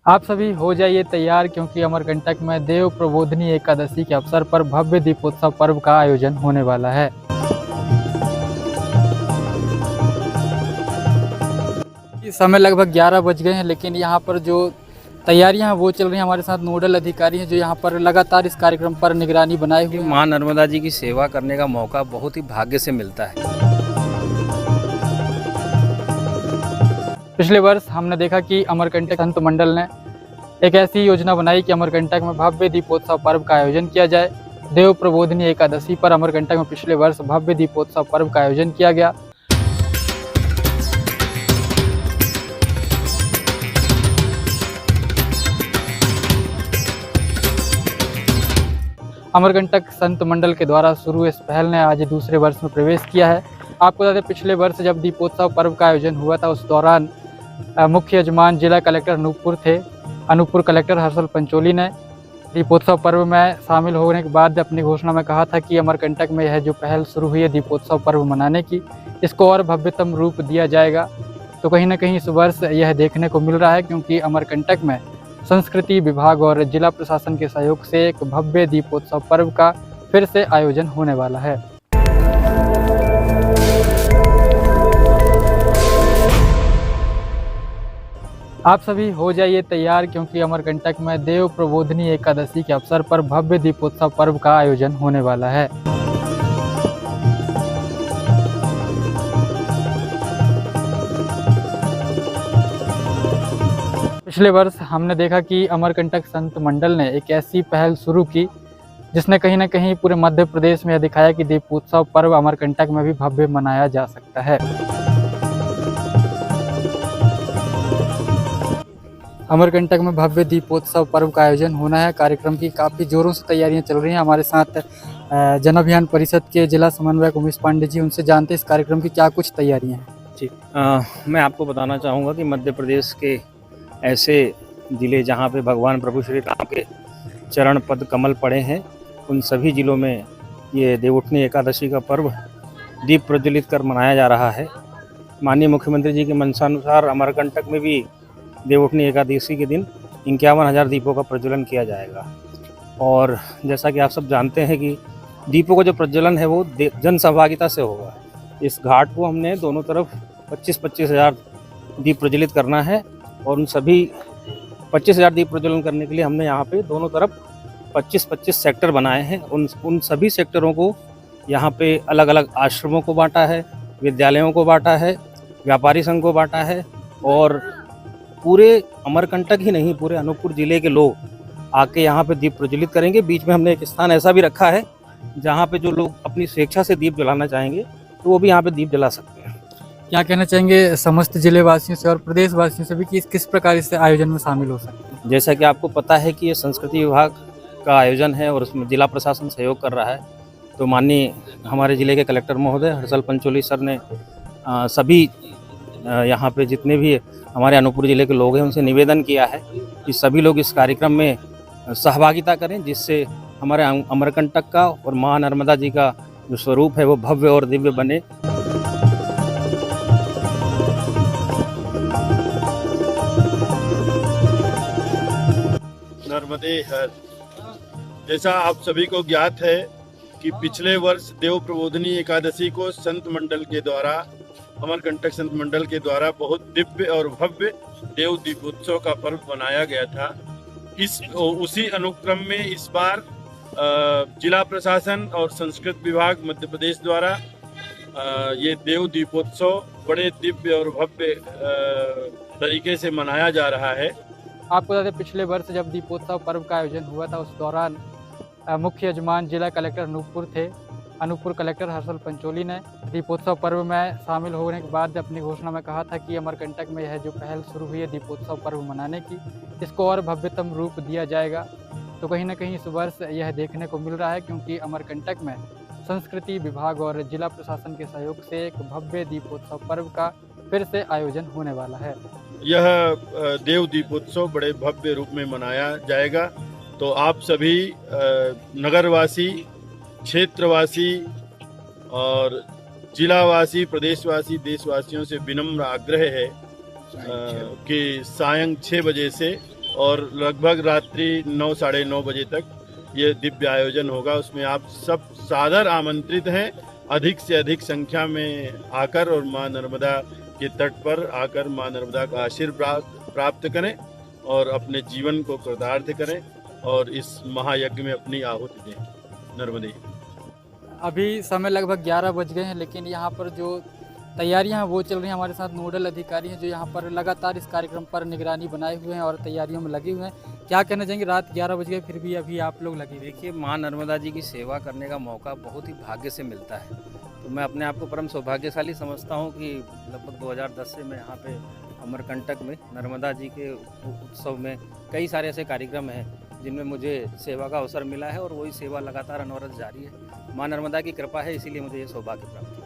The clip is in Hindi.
आप सभी हो जाइए तैयार क्योंकि अमरकंटक में देव प्रबोधिनी एकादशी के अवसर पर भव्य दीपोत्सव पर्व का आयोजन होने वाला है। इस समय लगभग 11 बज गए हैं, लेकिन यहाँ पर जो तैयारियां हैं वो चल रही हैं। हमारे साथ नोडल अधिकारी हैं जो यहाँ पर लगातार इस कार्यक्रम पर निगरानी बनाए हुए हैं। माँ नर्मदा जी की सेवा करने का मौका बहुत ही भाग्य से मिलता है। पिछले वर्ष हमने देखा कि अमरकंटक संत मंडल ने एक ऐसी योजना बनाई कि अमरकंटक में भव्य दीपोत्सव पर्व का आयोजन किया जाए। देव प्रबोधिनी एकादशी पर अमरकंटक में पिछले वर्ष भव्य दीपोत्सव पर्व का आयोजन किया गया। अमरकंटक संत मंडल के द्वारा शुरू इस पहल ने आज दूसरे वर्ष में प्रवेश किया है। आपको बता दें, पिछले वर्ष जब दीपोत्सव पर्व का आयोजन हुआ था उस दौरान मुख्य यजमान जिला कलेक्टर अनूपपुर थे। अनूपपुर कलेक्टर हर्षल पंचोली ने दीपोत्सव पर्व में शामिल होने के बाद अपनी घोषणा में कहा था कि अमरकंटक में यह जो पहल शुरू हुई है दीपोत्सव पर्व मनाने की, इसको और भव्यतम रूप दिया जाएगा। तो कहीं ना कहीं इस वर्ष यह देखने को मिल रहा है, क्योंकि अमरकंटक में संस्कृति विभाग और जिला प्रशासन के सहयोग से एक भव्य दीपोत्सव पर्व का फिर से आयोजन होने वाला है। आप सभी हो जाइए तैयार क्योंकि अमरकंटक में देव प्रबोधिनी एकादशी के अवसर पर भव्य दीपोत्सव पर्व का आयोजन होने वाला है। पिछले वर्ष हमने देखा कि अमरकंटक संत मंडल ने एक ऐसी पहल शुरू की जिसने कहीं ना कहीं पूरे मध्य प्रदेश में यह दिखाया कि दीपोत्सव पर्व अमरकंटक में भी भव्य मनाया जा सकता है। अमरकंटक में भव्य दीपोत्सव पर्व का आयोजन होना है। कार्यक्रम की काफ़ी जोरों से तैयारियां चल रही हैं। हमारे साथ जन अभियान परिषद के जिला समन्वयक उमेश पांडे जी, उनसे जानते हैं इस कार्यक्रम की क्या कुछ तैयारियां हैं। जी, मैं आपको बताना चाहूँगा कि मध्य प्रदेश के ऐसे ज़िले जहाँ पे भगवान प्रभु श्री राम के चरण पद कमल पड़े हैं, उन सभी ज़िलों में ये देवउठनी एकादशी का पर्व दीप प्रज्वलित कर मनाया जा रहा है। माननीय मुख्यमंत्री जी के मंशानुसार अमरकंटक में भी देवउठनी एकादशी के दिन 51,000 दीपों का प्रज्वलन किया जाएगा। और जैसा कि आप सब जानते हैं कि दीपों का जो प्रज्वलन है वो जन सहभागिता से होगा। इस घाट को हमने दोनों तरफ 25,000 दीप प्रज्वलित करना है, और उन सभी 25,000 दीप प्रज्वलन करने के लिए हमने यहाँ पे दोनों तरफ 25-25 सेक्टर बनाए हैं। उन सभी सेक्टरों को यहाँ पे अलग अलग आश्रमों को बांटा है, विद्यालयों को बांटा है, व्यापारी संघ को बांटा है, और पूरे अमरकंटक ही नहीं पूरे अनूपपुर ज़िले के लोग आके यहाँ पे दीप प्रज्वलित करेंगे। बीच में हमने एक स्थान ऐसा भी रखा है जहाँ पे जो लोग अपनी स्वेच्छा से दीप जलाना चाहेंगे तो वो भी यहाँ पे दीप जला सकते हैं। क्या कहना चाहेंगे समस्त जिले वासियों से और प्रदेश वासियों से भी कि किस प्रकार इस आयोजन में शामिल हो सकते हैं? जैसा कि आपको पता है कि ये संस्कृति विभाग का आयोजन है और उसमें जिला प्रशासन सहयोग कर रहा है, तो माननीय हमारे ज़िले के कलेक्टर महोदय हर्षल पंचोली सर ने सभी यहाँ पे जितने भी हमारे अनूपपुर ज़िले के लोग हैं उनसे निवेदन किया है कि सभी लोग इस कार्यक्रम में सहभागिता करें, जिससे हमारे अमरकंटक का और माँ नर्मदा जी का जो स्वरूप है वो भव्य और दिव्य बने। नर्मदे हर। जैसा आप सभी को ज्ञात है कि पिछले वर्ष देव प्रबोधिनी एकादशी को संत मंडल के द्वारा, अमरकंटक संत मंडल के द्वारा बहुत दिव्य और भव्य देव दीपोत्सव का पर्व मनाया गया था। उसी अनुक्रम में इस बार जिला प्रशासन और संस्कृत विभाग मध्य प्रदेश द्वारा ये देव दीपोत्सव बड़े दिव्य और भव्य तरीके से मनाया जा रहा है। आपको बता दें, पिछले वर्ष जब दीपोत्सव पर्व का आयोजन हुआ था उस दौरान मुख्य यजमान जिला कलेक्टर अनूपपुर थे। अनूपपुर कलेक्टर हर्षल पंचोली ने दीपोत्सव पर्व में शामिल होने के बाद अपनी घोषणा में कहा था कि अमरकंटक में यह जो पहल शुरू हुई है दीपोत्सव पर्व मनाने की, इसको और भव्यतम रूप दिया जाएगा। तो कहीं ना कहीं इस वर्ष यह देखने को मिल रहा है, क्योंकि अमरकंटक में संस्कृति विभाग और जिला प्रशासन के सहयोग से एक भव्य दीपोत्सव पर्व का फिर से आयोजन होने वाला है। यह देव दीपोत्सव बड़े भव्य रूप में मनाया जाएगा। तो आप सभी नगरवासी, क्षेत्रवासी और जिलावासी, प्रदेशवासी, देशवासियों से विनम्र आग्रह है कि सायं 6 बजे से और लगभग रात्रि 9 साढ़े 9 बजे तक ये दिव्य आयोजन होगा। उसमें आप सब सादर आमंत्रित हैं, अधिक से अधिक संख्या में आकर और माँ नर्मदा के तट पर आकर माँ नर्मदा का आशीर्वाद प्राप्त करें और अपने जीवन को कृतार्थ करें और इस महायज्ञ में अपनी आहुति दें। नर्मदे। अभी समय लगभग 11 बज गए हैं, लेकिन यहाँ पर जो तैयारियां हैं वो चल रही हैं। हमारे साथ नोडल अधिकारी हैं जो यहाँ पर लगातार इस कार्यक्रम पर निगरानी बनाए हुए हैं और तैयारियों में लगे हुए हैं। क्या कहना चाहेंगे, रात 11 बज गए फिर भी अभी आप लोग लगे हुए? देखिए, माँ नर्मदा जी की सेवा करने का मौका बहुत ही भाग्य से मिलता है, तो मैं अपने आप को परम सौभाग्यशाली समझता हूँ कि लगभग 2010 से मैं यहाँ पे अमरकंटक में नर्मदा जी के उत्सव में कई सारे ऐसे कार्यक्रम हैं जिनमें मुझे सेवा का अवसर मिला है और वही सेवा लगातार अनवरत जारी है। माँ नर्मदा की कृपा है, इसीलिए मुझे ये सौभाग्य प्राप्त है।